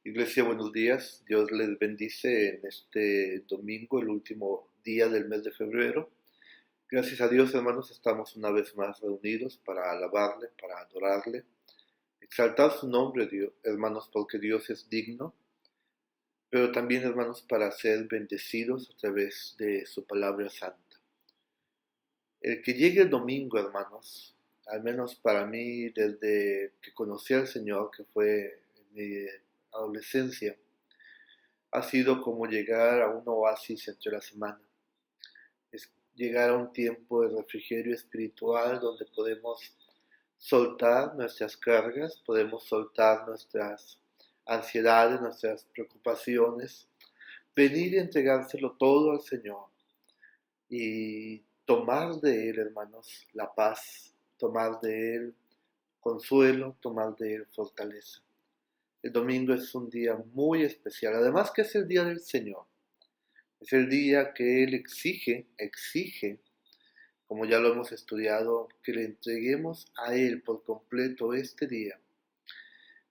Iglesia, buenos días. Dios les bendice en este domingo, el último día del mes de febrero. Gracias a Dios, hermanos, estamos una vez más reunidos para alabarle, para adorarle, exaltar su nombre, Dios, hermanos, porque Dios es digno, pero también, hermanos, para ser bendecidos a través de su palabra santa. El que llegue el domingo, hermanos, al menos para mí, desde que conocí al Señor, que fue en mi adolescencia, ha sido como llegar a un oasis entre la semana. Es llegar a un tiempo de refrigerio espiritual donde podemos soltar nuestras cargas, podemos soltar nuestras ansiedades, nuestras preocupaciones, venir y entregárselo todo al Señor y tomar de Él, hermanos, la paz, tomar de Él consuelo, tomar de Él fortaleza. El domingo es un día muy especial, además que es el día del Señor. Es el día que Él exige, como ya lo hemos estudiado, que le entreguemos a Él por completo este día,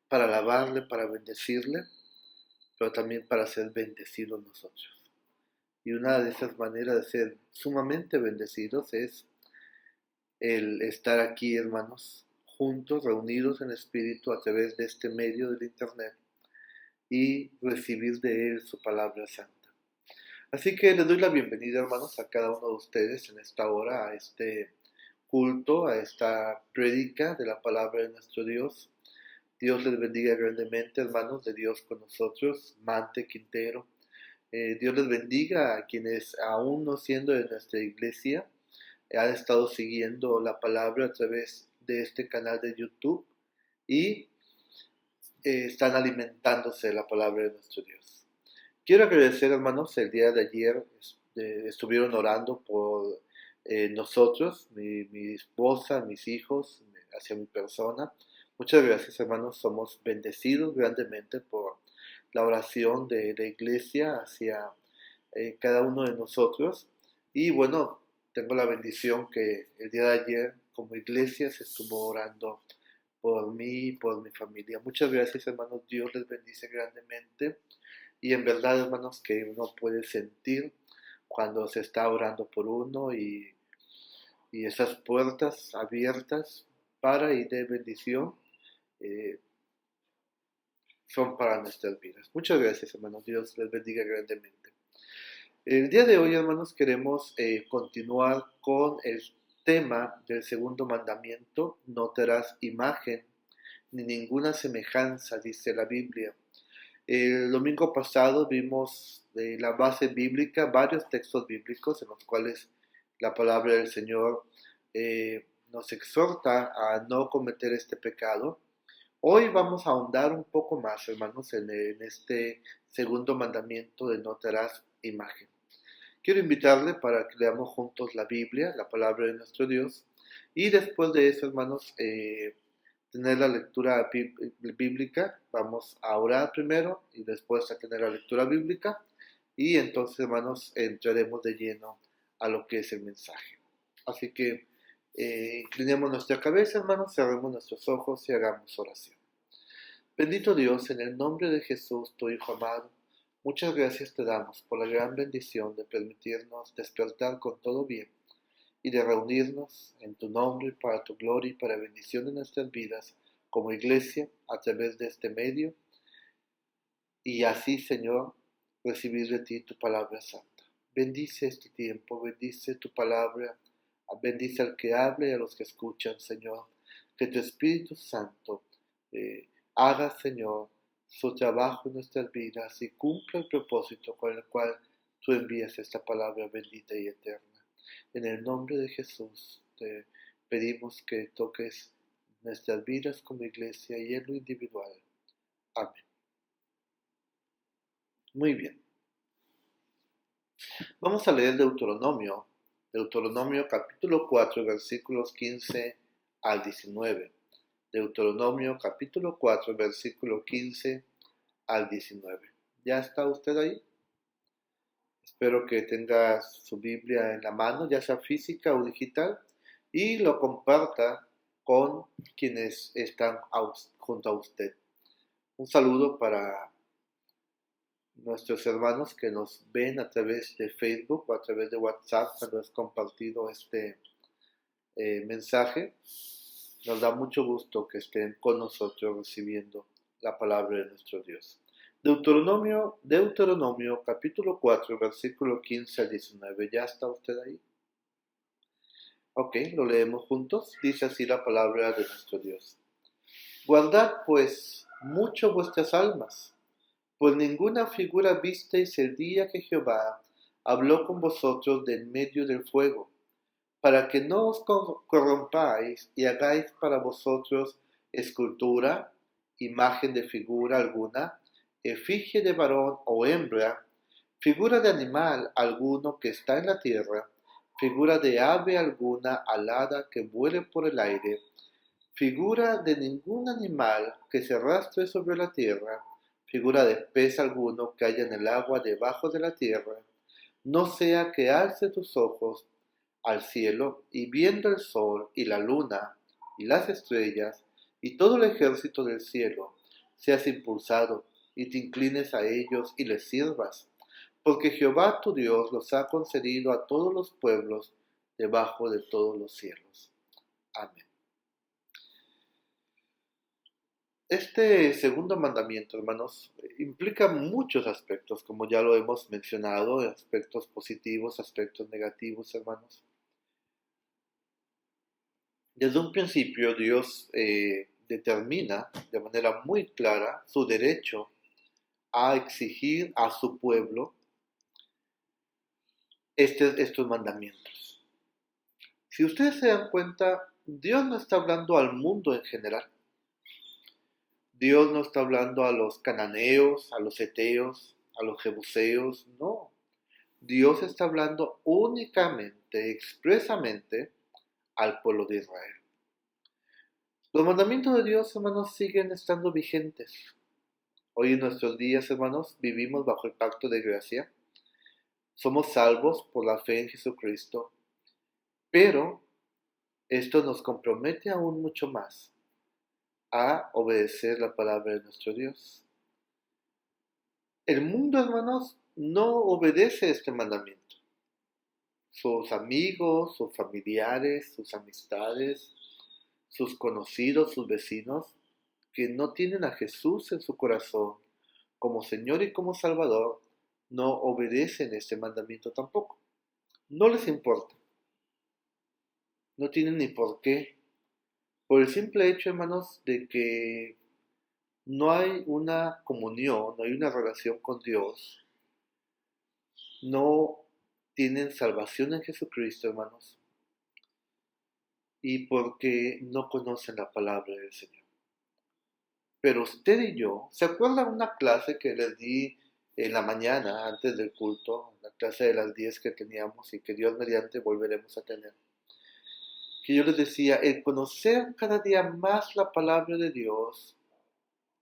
para alabarle, para bendecirle, pero también para ser bendecidos nosotros. Y una de esas maneras de ser sumamente bendecidos es el estar aquí, hermanos, juntos, reunidos en espíritu a través de este medio del Internet y recibir de Él su palabra santa. Así que les doy la bienvenida, hermanos, a cada uno de ustedes en esta hora, a este culto, a esta prédica de la palabra de nuestro Dios. Dios les bendiga grandemente, hermanos de Dios con nosotros, Mante Quintero. Dios les bendiga a quienes, aún no siendo de nuestra iglesia, han estado siguiendo la palabra a través de este canal de YouTube y están alimentándose de la palabra de nuestro Dios. Quiero agradecer, hermanos, el día de ayer estuvieron orando por nosotros, mi esposa, mis hijos, hacia mi persona. Muchas gracias, hermanos, somos bendecidos grandemente por la oración de la iglesia hacia cada uno de nosotros. Y bueno, tengo la bendición que el día de ayer como iglesia se estuvo orando por mí y por mi familia. Muchas gracias, hermanos, Dios les bendice grandemente. Y en verdad, hermanos, que uno puede sentir cuando se está orando por uno y esas puertas abiertas para y de bendición eh, son para nuestras vidas. Muchas gracias, hermanos. Dios les bendiga grandemente. El día de hoy, hermanos, queremos continuar con el tema del segundo mandamiento. No te harás imagen ni ninguna semejanza, dice la Biblia. El domingo pasado vimos la base bíblica, varios textos bíblicos en los cuales la palabra del Señor nos exhorta a no cometer este pecado. Hoy vamos a ahondar un poco más, hermanos, en este segundo mandamiento de no te harás imagen. Quiero invitarle para que leamos juntos la Biblia, la palabra de nuestro Dios, y después de eso, hermanos, tener la lectura bíblica. Vamos a orar primero y después a tener la lectura bíblica y entonces, hermanos, entraremos de lleno a lo que es el mensaje. Así que inclinemos nuestra cabeza, hermanos, cerremos nuestros ojos y hagamos oración. Bendito Dios, en el nombre de Jesús, tu Hijo amado, muchas gracias te damos por la gran bendición de permitirnos despertar con todo bien y de reunirnos en tu nombre para tu gloria y para bendición de nuestras vidas como iglesia a través de este medio y así, Señor, recibir de ti tu palabra santa. Bendice este tiempo, bendice tu palabra, bendice al que habla y a los que escuchan, Señor. Que tu Espíritu Santo haga, Señor, su trabajo en nuestras vidas y cumpla el propósito con el cual tú envías esta palabra bendita y eterna. En el nombre de Jesús te pedimos que toques nuestras vidas como iglesia y en lo individual. Amén. Muy bien. Vamos a leer Deuteronomio capítulo 4, versículos 15 al 19. Deuteronomio capítulo 4, versículo 15 al 19. ¿Ya está usted ahí? Espero que tenga su Biblia en la mano, ya sea física o digital, y lo comparta con quienes están junto a usted. Un saludo para nuestros hermanos que nos ven a través de Facebook o a través de WhatsApp cuando es compartido este mensaje. Nos da mucho gusto que estén con nosotros recibiendo la palabra de nuestro Dios. Deuteronomio capítulo 4, versículo 15 al 19. ¿Ya está usted ahí? Ok, lo leemos juntos. Dice así la palabra de nuestro Dios. Guardad pues mucho vuestras almas, pues ninguna figura visteis el día que Jehová habló con vosotros de en medio del fuego, para que no os corrompáis y hagáis para vosotros escultura, imagen de figura alguna, efigie de varón o hembra, figura de animal alguno que está en la tierra, figura de ave alguna alada que vuele por el aire, figura de ningún animal que se arrastre sobre la tierra, figura de pez alguno que haya en el agua debajo de la tierra, no sea que alce tus ojos al cielo y viendo el sol y la luna y las estrellas y todo el ejército del cielo, seas impulsado y te inclines a ellos y les sirvas, porque Jehová tu Dios los ha concedido a todos los pueblos debajo de todos los cielos. Amén. Este segundo mandamiento, hermanos, implica muchos aspectos, como ya lo hemos mencionado, aspectos positivos, aspectos negativos, hermanos. Desde un principio Dios determina de manera muy clara su derecho a exigir a su pueblo estos mandamientos. Si ustedes se dan cuenta, Dios no está hablando al mundo en general. Dios no está hablando a los cananeos, a los heteos, a los jebuseos, no. Dios está hablando únicamente, expresamente, al pueblo de Israel. Los mandamientos de Dios, hermanos, siguen estando vigentes. Hoy en nuestros días, hermanos, vivimos bajo el pacto de gracia. Somos salvos por la fe en Jesucristo, pero esto nos compromete aún mucho más a obedecer la palabra de nuestro Dios. El mundo, hermanos, no obedece este mandamiento. Sus amigos, sus familiares, sus amistades, sus conocidos, sus vecinos, que no tienen a Jesús en su corazón como Señor y como Salvador, no obedecen este mandamiento tampoco. No les importa. No tienen ni por qué. Por el simple hecho, hermanos, de que no hay una comunión, no hay una relación con Dios, no tienen salvación en Jesucristo, hermanos, y porque no conocen la palabra del Señor. Pero usted y yo, ¿se acuerdan una clase que les di en la mañana, antes del culto, la clase de las 10 que teníamos y que Dios mediante volveremos a tener? Que yo les decía, el conocer cada día más la palabra de Dios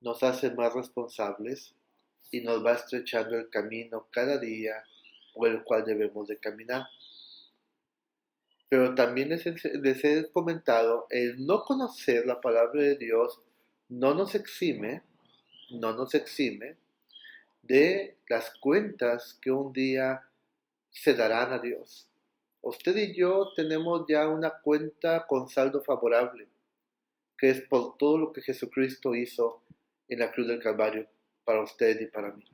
nos hace más responsables y nos va estrechando el camino cada día por el cual debemos de caminar. Pero también les he comentado, el no conocer la palabra de Dios no nos exime de las cuentas que un día se darán a Dios. Usted y yo tenemos ya una cuenta con saldo favorable, que es por todo lo que Jesucristo hizo en la cruz del Calvario para usted y para mí.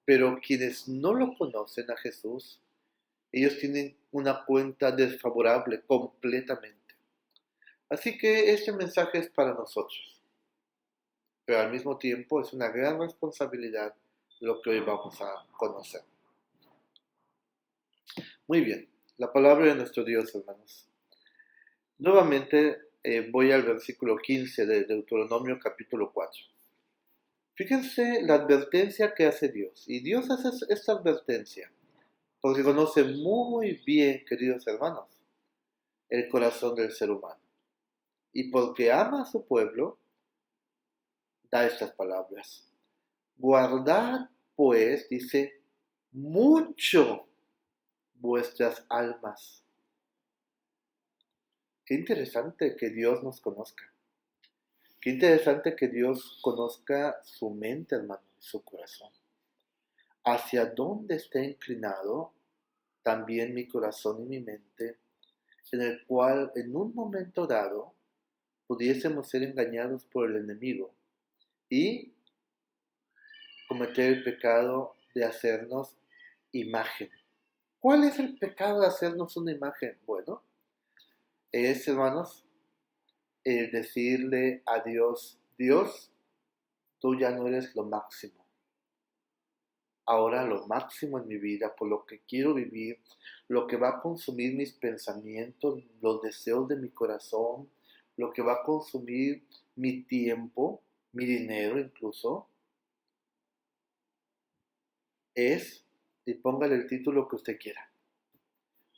Pero quienes no lo conocen a Jesús, ellos tienen una cuenta desfavorable completamente. Así que este mensaje es para nosotros, pero al mismo tiempo es una gran responsabilidad lo que hoy vamos a conocer. Muy bien, la palabra de nuestro Dios, hermanos. Nuevamente voy al versículo 15 de Deuteronomio capítulo 4. Fíjense la advertencia que hace Dios. Y Dios hace esta advertencia porque conoce muy bien, queridos hermanos, el corazón del ser humano. Y porque ama a su pueblo, da estas palabras. Guardad, pues, dice, mucho vuestras almas. Qué interesante que Dios nos conozca. Qué interesante que Dios conozca su mente, hermano, su corazón. hacia dónde está inclinado también mi corazón y mi mente, en el cual en un momento dado pudiésemos ser engañados por el enemigo y cometer el pecado de hacernos imagen. ¿Cuál es el pecado de hacernos una imagen? Bueno, es, hermanos, decirle a Dios, Dios, tú ya no eres lo máximo. Ahora lo máximo en mi vida, por lo que quiero vivir, lo que va a consumir mis pensamientos, los deseos de mi corazón, lo que va a consumir mi tiempo, mi dinero incluso, es, y póngale el título que usted quiera,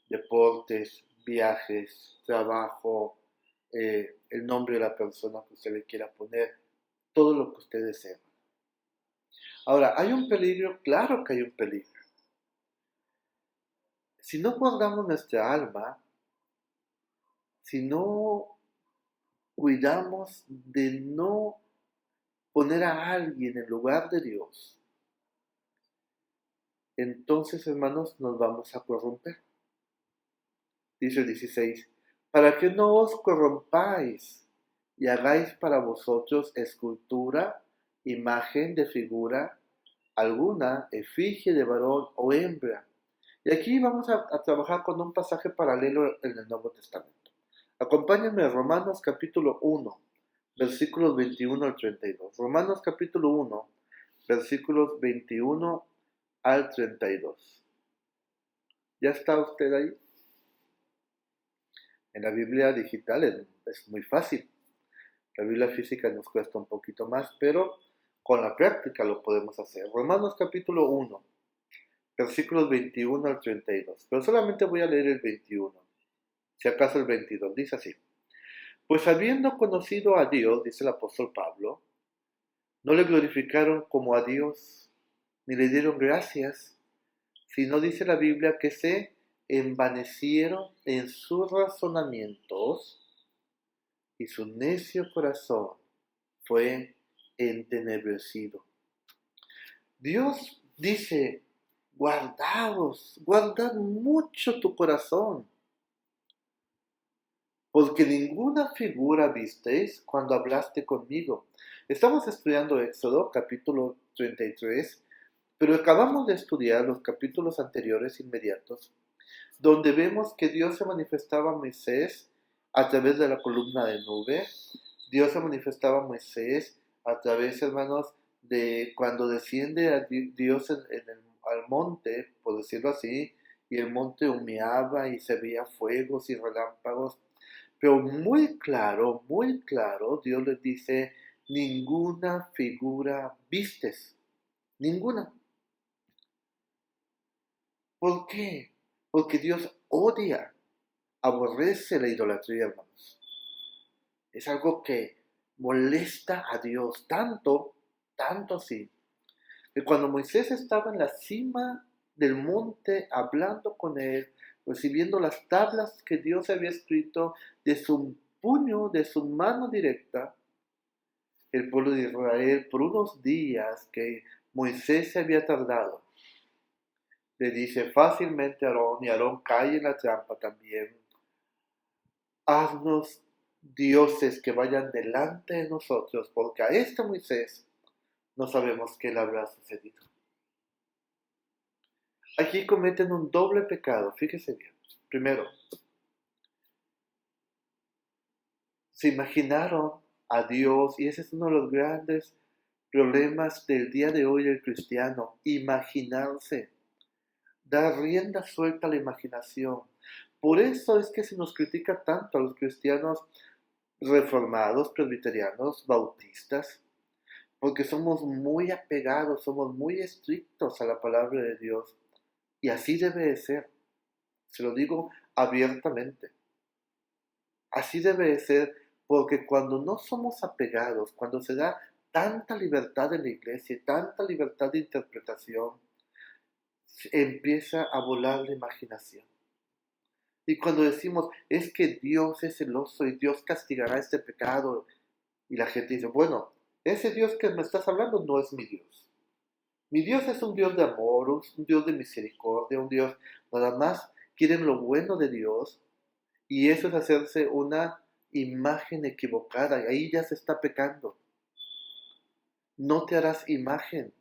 deportes, viajes, trabajo, el nombre de la persona que usted le quiera poner, todo lo que usted desee. Ahora, ¿hay un peligro? Claro que hay un peligro. Si no guardamos nuestra alma, si no cuidamos de no poner a alguien en lugar de Dios, entonces, hermanos, nos vamos a corromper. Dice el 16, para que no os corrompáis y hagáis para vosotros escultura, imagen de figura alguna, efigie de varón o hembra. Y aquí vamos a trabajar con un pasaje paralelo en el Nuevo Testamento. Acompáñenme a Romanos capítulo 1, versículos 21 al 32. Romanos capítulo 1, versículos 21 al 32. ¿Ya está usted ahí? En la Biblia digital es muy fácil. La Biblia física nos cuesta un poquito más, pero con la práctica lo podemos hacer. Romanos capítulo 1, versículos 21 al 32. Pero solamente voy a leer el 21. Si acaso el 22. Dice así. Pues habiendo conocido a Dios, dice el apóstol Pablo, no le glorificaron como a Dios, ni le dieron gracias, sino dice la Biblia que se envanecieron en sus razonamientos y su necio corazón fue entenebrecido. Dios dice, guardad mucho tu corazón, porque ninguna figura visteis cuando hablaste conmigo. Estamos estudiando Éxodo capítulo 33, pero acabamos de estudiar los capítulos anteriores inmediatos, donde vemos que Dios se manifestaba a Moisés a través de la columna de nube. Dios se manifestaba a Moisés a través, hermanos, de cuando desciende a Dios al monte, por decirlo así, y el monte humeaba y se veía fuegos y relámpagos. Pero muy claro, Dios les dice, ninguna figura vistes, ninguna. ¿Por qué? Porque Dios odia, aborrece la idolatría, hermanos. Es algo que molesta a Dios, tanto así, que cuando Moisés estaba en la cima del monte hablando con él, recibiendo las tablas que Dios había escrito de su puño, de su mano directa, el pueblo de Israel, por unos días que Moisés se había tardado, le dice fácilmente a Aarón, y Aarón cae en la trampa también, haznos dioses que vayan delante de nosotros, porque a este Moisés no sabemos qué le habrá sucedido. Aquí cometen un doble pecado, fíjese bien. Primero, se imaginaron a Dios, y ese es uno de los grandes problemas del día de hoy del cristiano, imaginarse, dar rienda suelta a la imaginación. Por eso es que se nos critica tanto a los cristianos reformados, presbiterianos, bautistas, porque somos muy apegados, somos muy estrictos a la palabra de Dios. Y así debe de ser. Se lo digo abiertamente. Así debe de ser, porque cuando no somos apegados, cuando se da tanta libertad en la iglesia, tanta libertad de interpretación, empieza a volar la imaginación. Y cuando decimos, es que Dios es celoso y Dios castigará este pecado, y la gente dice, bueno, ese Dios que me estás hablando no es mi Dios. Mi Dios es un Dios de amor, un Dios de misericordia, un Dios nada más quieren lo bueno de Dios y eso es hacerse una imagen equivocada y ahí ya se está pecando. No te harás imagen.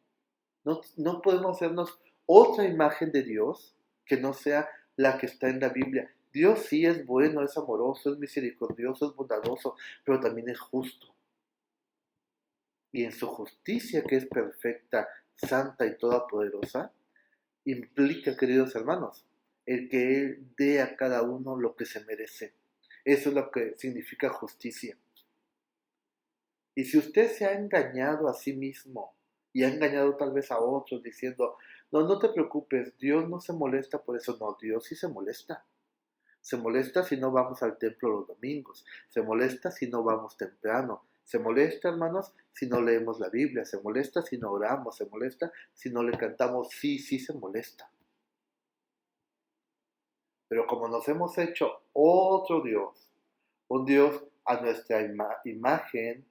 No podemos hacernos otra imagen de Dios que no sea la que está en la Biblia. Dios sí es bueno, es amoroso, es misericordioso, es bondadoso, pero también es justo. Y en su justicia, que es perfecta, santa y todopoderosa, implica, queridos hermanos, el que Él dé a cada uno lo que se merece. Eso es lo que significa justicia. Y si usted se ha engañado a sí mismo y ha engañado tal vez a otros diciendo, no te preocupes, Dios no se molesta por eso. No, Dios sí se molesta. Se molesta si no vamos al templo los domingos. Se molesta si no vamos temprano. Se molesta, hermanos, si no leemos la Biblia. Se molesta si no oramos. Se molesta si no le cantamos. Sí se molesta. Pero como nos hemos hecho otro Dios, un Dios a nuestra imagen,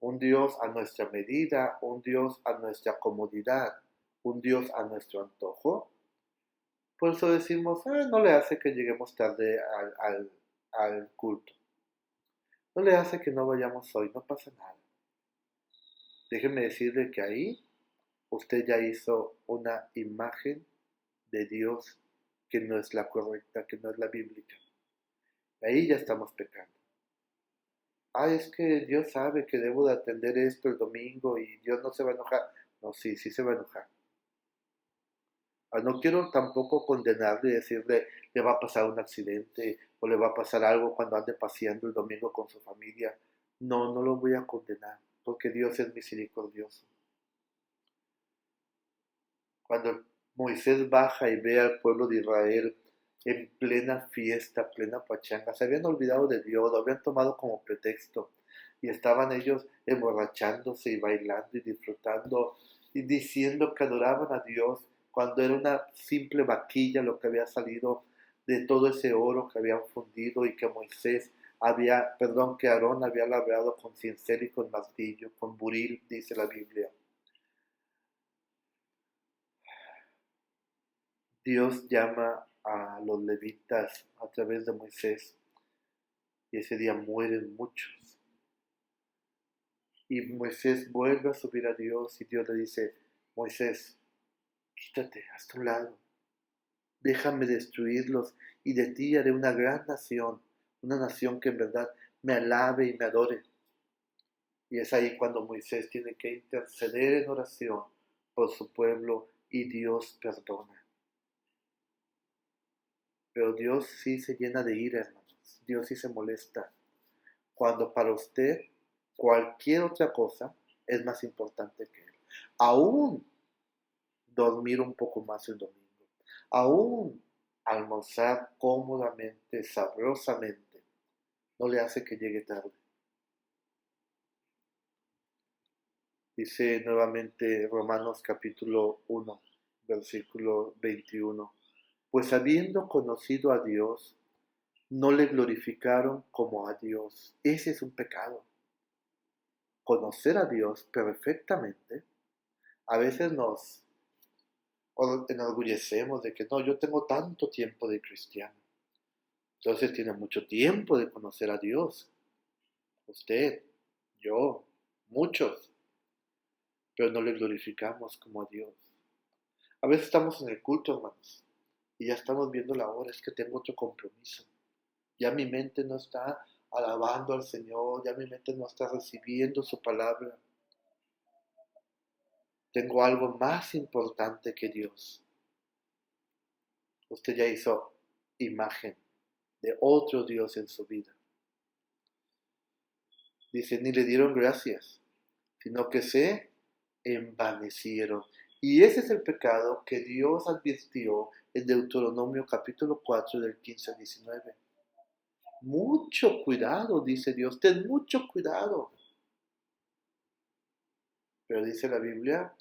un Dios a nuestra medida, un Dios a nuestra comodidad, un Dios a nuestro antojo, por eso decimos, no le hace que lleguemos tarde al culto, no le hace que no vayamos hoy, no pasa nada. Déjeme decirle que ahí usted ya hizo una imagen de Dios que no es la correcta, que no es la bíblica. Ahí ya estamos pecando. Es que Dios sabe que debo de atender esto el domingo y Dios no se va a enojar. No, sí se va a enojar. No quiero tampoco condenarle y decirle le va a pasar un accidente o le va a pasar algo cuando ande paseando el domingo con su familia. No lo voy a condenar porque Dios es misericordioso. Cuando Moisés baja y ve al pueblo de Israel en plena fiesta, plena pachanga, se habían olvidado de Dios, lo habían tomado como pretexto y estaban ellos emborrachándose y bailando y disfrutando y diciendo que adoraban a Dios cuando era una simple vaquilla lo que había salido de todo ese oro que habían fundido y que que Aarón había labrado con cincel y con martillo, con buril, dice la Biblia. Dios llama a los levitas a través de Moisés y ese día mueren muchos. Y Moisés vuelve a subir a Dios y Dios le dice, Moisés, quítate, hazte a un lado, déjame destruirlos y de ti haré una gran nación, una nación que en verdad me alabe y me adore. Y es ahí cuando Moisés tiene que interceder en oración por su pueblo y Dios perdona. Pero Dios sí se llena de ira, hermanos. Dios sí se molesta. Cuando para usted cualquier otra cosa es más importante que Él. Aún dormir un poco más el domingo. Aún almorzar cómodamente, sabrosamente, no le hace que llegue tarde. Dice nuevamente Romanos capítulo 1, versículo 21. Pues habiendo conocido a Dios, no le glorificaron como a Dios. Ese es un pecado. Conocer a Dios perfectamente, a veces nos enorgullecemos de que no, yo tengo tanto tiempo de cristiano. Entonces tiene mucho tiempo de conocer a Dios. Usted, yo, muchos, pero no le glorificamos como a Dios. A veces estamos en el culto, hermanos, y ya estamos viendo la hora, es que tengo otro compromiso. Ya mi mente no está alabando al Señor, ya mi mente no está recibiendo su palabra. Tengo algo más importante que Dios. Usted ya hizo imagen de otro Dios en su vida. Dice, ni le dieron gracias, sino que se envanecieron. Y ese es el pecado que Dios advirtió en Deuteronomio capítulo 4 del 15 al 19. Mucho cuidado, dice Dios, ten mucho cuidado. Pero dice la Biblia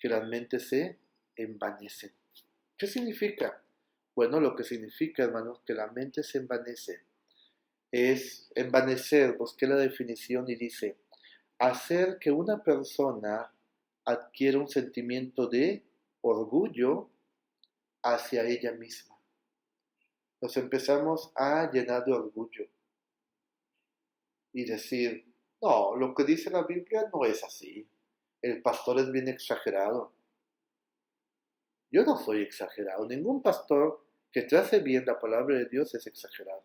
que las mentes se envanecen. ¿Qué significa? Bueno, lo que significa, hermanos, que la mente se envanece es envanecer. Busqué la definición y dice, hacer que una persona adquiere un sentimiento de orgullo hacia ella misma. Nos empezamos a llenar de orgullo y decir, no, lo que dice la Biblia no es así. El pastor es bien exagerado. Yo no soy exagerado. Ningún pastor que trace bien la palabra de Dios es exagerado.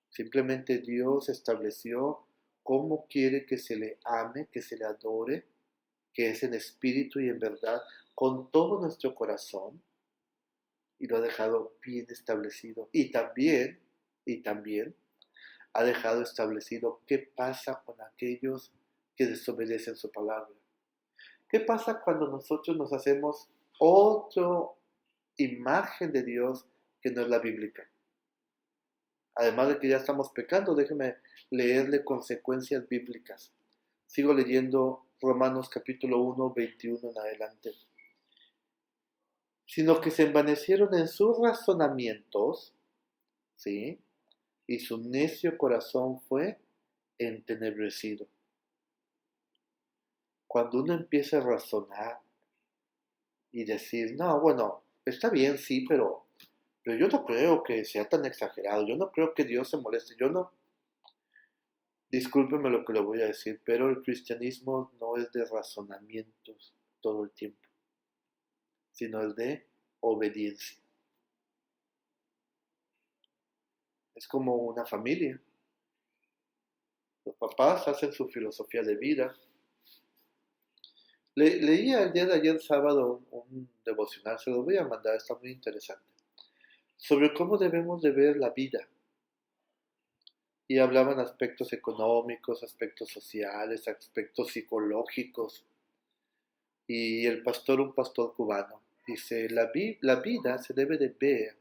Simplemente Dios estableció cómo quiere que se le ame, que se le adore, que es en espíritu y en verdad, con todo nuestro corazón, y lo ha dejado bien establecido. Y también ha dejado establecido qué pasa con aquellos que desobedecen su palabra. ¿Qué pasa cuando nosotros nos hacemos otra imagen de Dios que no es la bíblica? Además de que ya estamos pecando, déjeme leerle consecuencias bíblicas. Sigo leyendo Romanos capítulo 1, 21 en adelante. Sino que se envanecieron en sus razonamientos, ¿sí? Y su necio corazón fue entenebrecido. Cuando uno empieza a razonar y decir, no, bueno, está bien, sí, pero yo no creo que sea tan exagerado, yo no creo que Dios se moleste, yo no. Discúlpeme lo que le voy a decir, pero el cristianismo no es de razonamientos todo el tiempo, sino es de obediencia. Es como una familia. Los papás hacen su filosofía de vida. Leía el día de ayer sábado un devocional, se lo voy a mandar, está muy interesante, sobre cómo debemos de ver la vida. Y hablaban aspectos económicos, aspectos sociales, aspectos psicológicos. Y el pastor, un pastor cubano, dice, la vida se debe de ver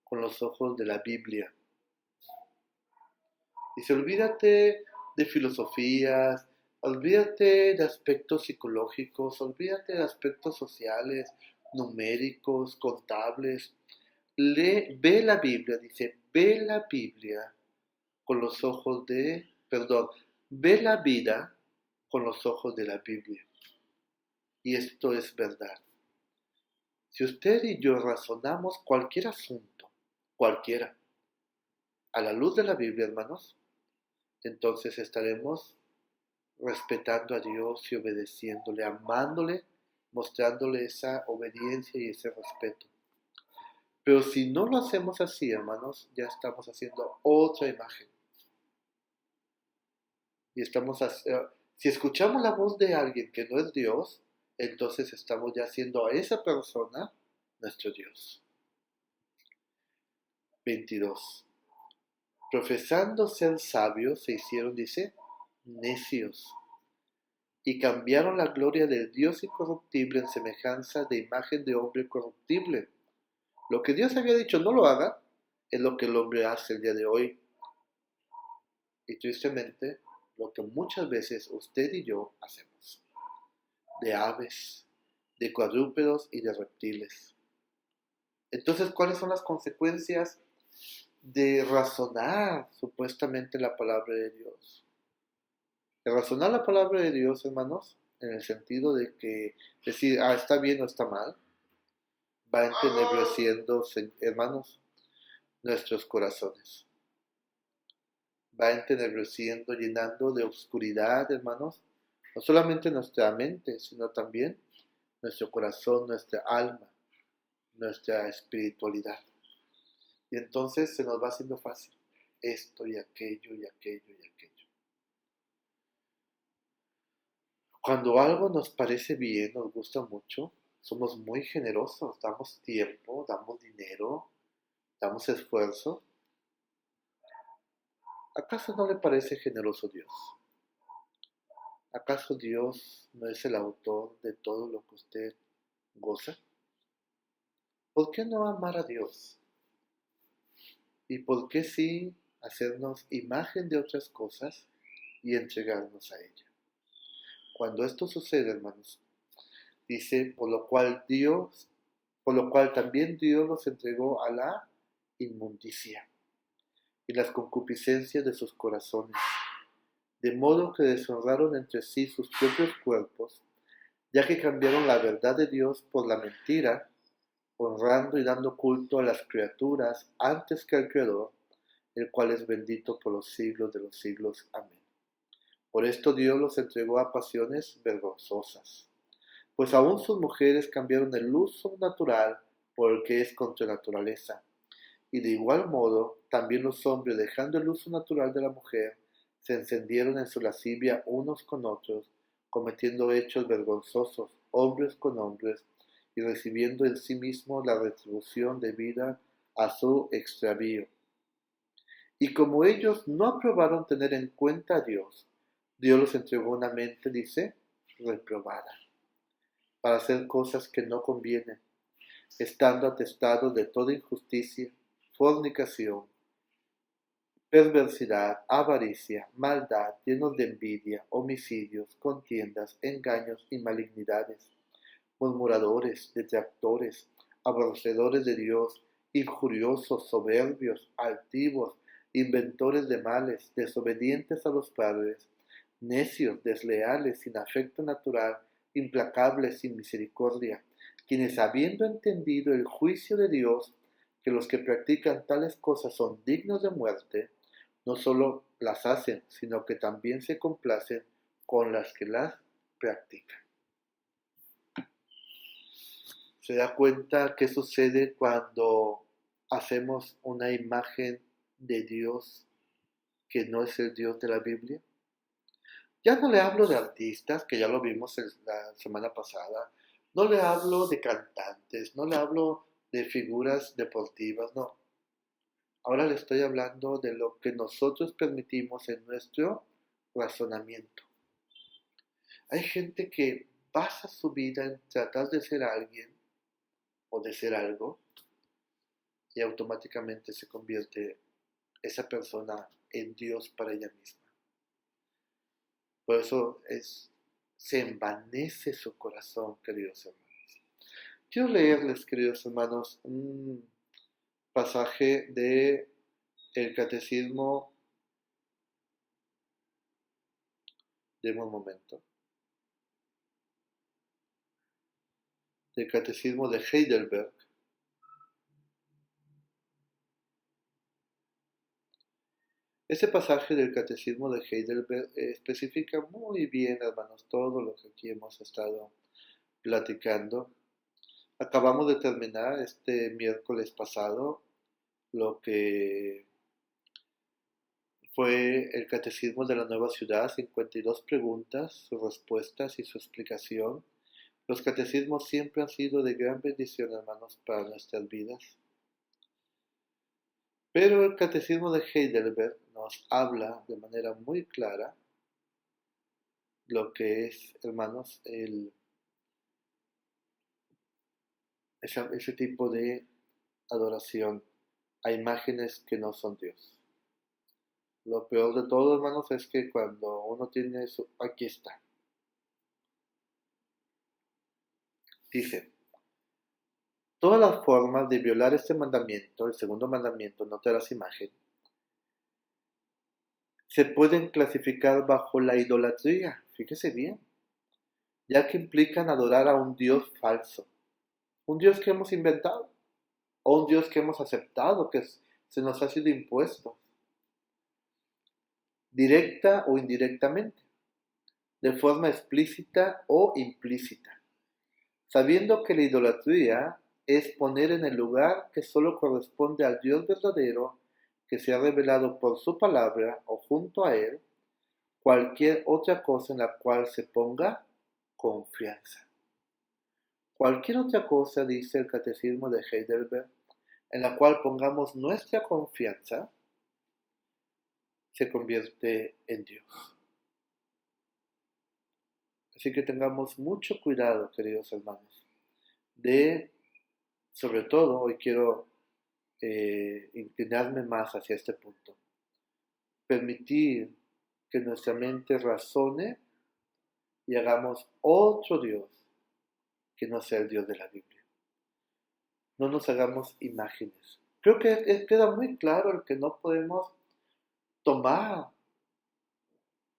con los ojos de la Biblia. Dice, olvídate de filosofías, olvídate de aspectos psicológicos, olvídate de aspectos sociales, numéricos, contables. Ve la Biblia, dice, ve la Biblia con los ojos ve la vida con los ojos de la Biblia. Y esto es verdad. Si usted y yo razonamos cualquier asunto, cualquiera, a la luz de la Biblia, hermanos, entonces estaremos respetando a Dios y obedeciéndole, amándole, mostrándole esa obediencia y ese respeto. Pero si no lo hacemos así, hermanos, ya estamos haciendo otra imagen. Y si escuchamos la voz de alguien que no es Dios, entonces estamos ya haciendo a esa persona nuestro Dios. 22. Profesando ser sabios, se hicieron, dice, necios, y cambiaron la gloria del Dios incorruptible en semejanza de imagen de hombre corruptible. Lo que Dios había dicho no lo haga, es lo que el hombre hace el día de hoy. Y tristemente, lo que muchas veces usted y yo hacemos. De aves, de cuadrúpedos y de reptiles. Entonces, ¿cuáles son las consecuencias de razonar supuestamente la palabra de Dios? De razonar la palabra de Dios, hermanos, en el sentido de que decir, está bien o está mal, va entenebreciendo, hermanos, nuestros corazones. Va entenebreciendo, llenando de oscuridad, hermanos, no solamente nuestra mente, sino también nuestro corazón, nuestra alma, nuestra espiritualidad. Y entonces se nos va haciendo fácil esto y aquello y aquello y aquello. Cuando algo nos parece bien, nos gusta mucho, somos muy generosos, damos tiempo, damos dinero, damos esfuerzo. ¿Acaso no le parece generoso Dios? ¿Acaso Dios no es el autor de todo lo que usted goza? ¿Por qué no amar a Dios? ¿Y por qué sí hacernos imagen de otras cosas y entregarnos a ella? Cuando esto sucede, hermanos, dice, por lo cual también Dios los entregó a la inmundicia y las concupiscencias de sus corazones, de modo que deshonraron entre sí sus propios cuerpos, ya que cambiaron la verdad de Dios por la mentira, honrando y dando culto a las criaturas antes que al Creador, el cual es bendito por los siglos de los siglos. Amén. Por esto Dios los entregó a pasiones vergonzosas, pues aún sus mujeres cambiaron el uso natural por el que es contra naturaleza. Y de igual modo, también los hombres, dejando el uso natural de la mujer, se encendieron en su lascivia unos con otros, cometiendo hechos vergonzosos, hombres con hombres, y recibiendo en sí mismos la retribución debida a su extravío. Y como ellos no aprobaron tener en cuenta a Dios, Dios los entregó una mente, dice, reprobada, para hacer cosas que no convienen, estando atestados de toda injusticia, fornicación, perversidad, avaricia, maldad, llenos de envidia, homicidios, contiendas, engaños y malignidades, murmuradores, detractores, aborrecedores de Dios, injuriosos, soberbios, altivos, inventores de males, desobedientes a los padres, necios, desleales, sin afecto natural, implacables, sin misericordia, quienes habiendo entendido el juicio de Dios, que los que practican tales cosas son dignos de muerte, no solo las hacen, sino que también se complacen con las que las practican. Se da cuenta qué sucede cuando hacemos una imagen de Dios que no es el Dios de la Biblia. Ya no le hablo de artistas, que ya lo vimos la semana pasada, no le hablo de cantantes, no le hablo de figuras deportivas, no. Ahora le estoy hablando de lo que nosotros permitimos en nuestro razonamiento. Hay gente que basa su vida en tratar de ser alguien o de ser algo y automáticamente se convierte esa persona en Dios para ella misma. Por eso se envanece su corazón, queridos hermanos. Quiero leerles, queridos hermanos, un pasaje de el Catecismo. Deme un momento. Del Catecismo de Heidelberg. Ese pasaje del Catecismo de Heidelberg especifica muy bien, hermanos, todo lo que aquí hemos estado platicando. Acabamos de terminar este miércoles pasado lo que fue el Catecismo de la Nueva Ciudad, 52 preguntas, sus respuestas y su explicación. Los catecismos siempre han sido de gran bendición, hermanos, para nuestras vidas. Pero el Catecismo de Heidelberg nos habla de manera muy clara lo que es, hermanos, ese tipo de adoración a imágenes que no son Dios. Lo peor de todo, hermanos, es que cuando uno tiene eso, aquí está. Dice, todas las formas de violar este mandamiento, el segundo mandamiento, no te harás imagen, se pueden clasificar bajo la idolatría, fíjese bien, ya que implican adorar a un Dios falso, un Dios que hemos inventado, o un Dios que hemos aceptado, que se nos ha sido impuesto, directa o indirectamente, de forma explícita o implícita, sabiendo que la idolatría es poner en el lugar que solo corresponde al Dios verdadero, que se ha revelado por su palabra o junto a él, cualquier otra cosa en la cual se ponga confianza. Cualquier otra cosa, dice el Catecismo de Heidelberg, en la cual pongamos nuestra confianza, se convierte en Dios. Así que tengamos mucho cuidado, queridos hermanos, sobre todo, hoy quiero inclinarme más hacia este punto, permitir que nuestra mente razone y hagamos otro Dios que no sea el Dios de la Biblia. No nos hagamos imágenes. Creo que queda muy claro el que no podemos tomar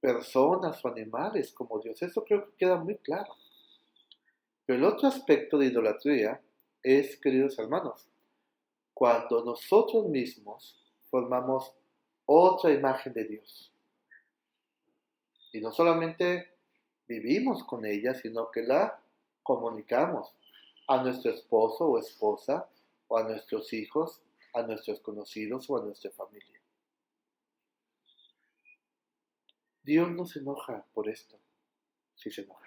personas o animales como Dios. Eso creo que queda muy claro. Pero el otro aspecto de idolatría es, queridos hermanos, cuando nosotros mismos formamos otra imagen de Dios. Y no solamente vivimos con ella, sino que la comunicamos a nuestro esposo o esposa, o a nuestros hijos, a nuestros conocidos o a nuestra familia. Dios no se enoja por esto, si se enoja.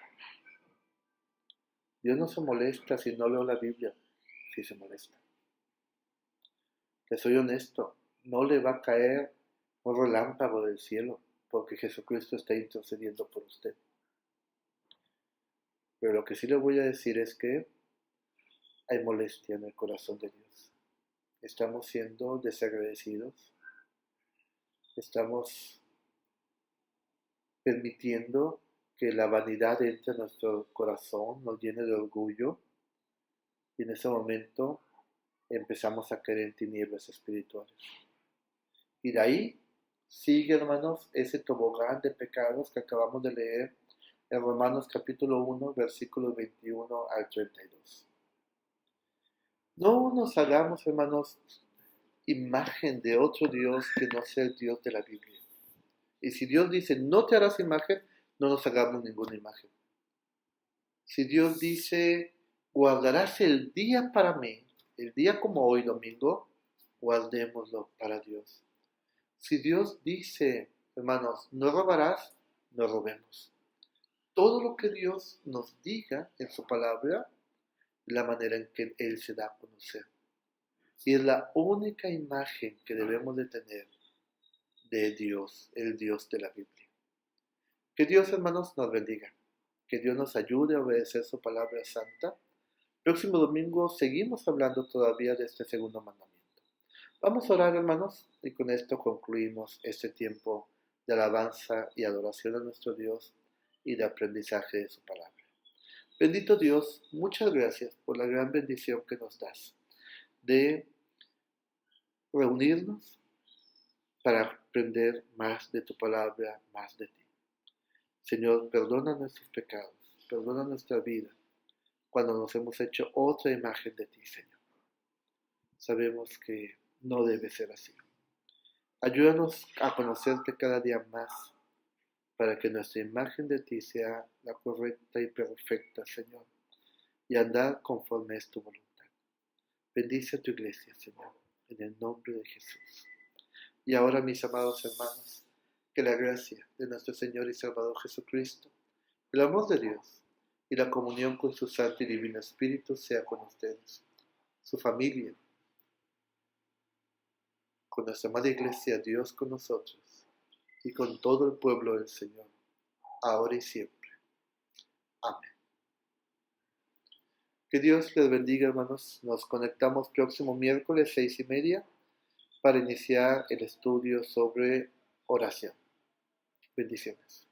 Dios no se molesta si no leo la Biblia, si se molesta. Le soy honesto, no le va a caer un relámpago del cielo porque Jesucristo está intercediendo por usted. Pero lo que sí le voy a decir es que hay molestia en el corazón de Dios. Estamos siendo desagradecidos, estamos permitiendo que la vanidad entre en nuestro corazón, nos llene de orgullo, y en ese momento empezamos a caer en tinieblas espirituales. Y de ahí sigue, hermanos, ese tobogán de pecados que acabamos de leer en Romanos capítulo 1, versículos 21 al 32. No nos hagamos, hermanos, imagen de otro Dios que no sea el Dios de la Biblia. Y si Dios dice, no te harás imagen, no nos hagamos ninguna imagen. Si Dios dice, guardarás el día para mí, el día como hoy, domingo, guardémoslo para Dios. Si Dios dice, hermanos, no robarás, no robemos. Todo lo que Dios nos diga en su palabra, la manera en que Él se da a conocer. Y es la única imagen que debemos de tener de Dios, el Dios de la Biblia. Que Dios, hermanos, nos bendiga. Que Dios nos ayude a obedecer su palabra santa. Próximo domingo seguimos hablando todavía de este segundo mandamiento. Vamos a orar, hermanos, y con esto concluimos este tiempo de alabanza y adoración a nuestro Dios y de aprendizaje de su palabra. Bendito Dios, muchas gracias por la gran bendición que nos das de reunirnos para aprender más de tu palabra, más de ti. Señor, perdona nuestros pecados, perdona nuestra vida cuando nos hemos hecho otra imagen de ti, Señor. Sabemos que no debe ser así. Ayúdanos a conocerte cada día más para que nuestra imagen de ti sea la correcta y perfecta, Señor, y andar conforme es tu voluntad. Bendice a tu iglesia, Señor, en el nombre de Jesús. Y ahora, mis amados hermanos, que la gracia de nuestro Señor y Salvador Jesucristo, el amor de Dios y la comunión con su Santo y Divino Espíritu sea con ustedes, su familia, con nuestra amada iglesia, Dios con nosotros y con todo el pueblo del Señor, ahora y siempre. Amén. Que Dios les bendiga, hermanos. Nos conectamos próximo miércoles 6:30 para iniciar el estudio sobre oración. Bendiciones.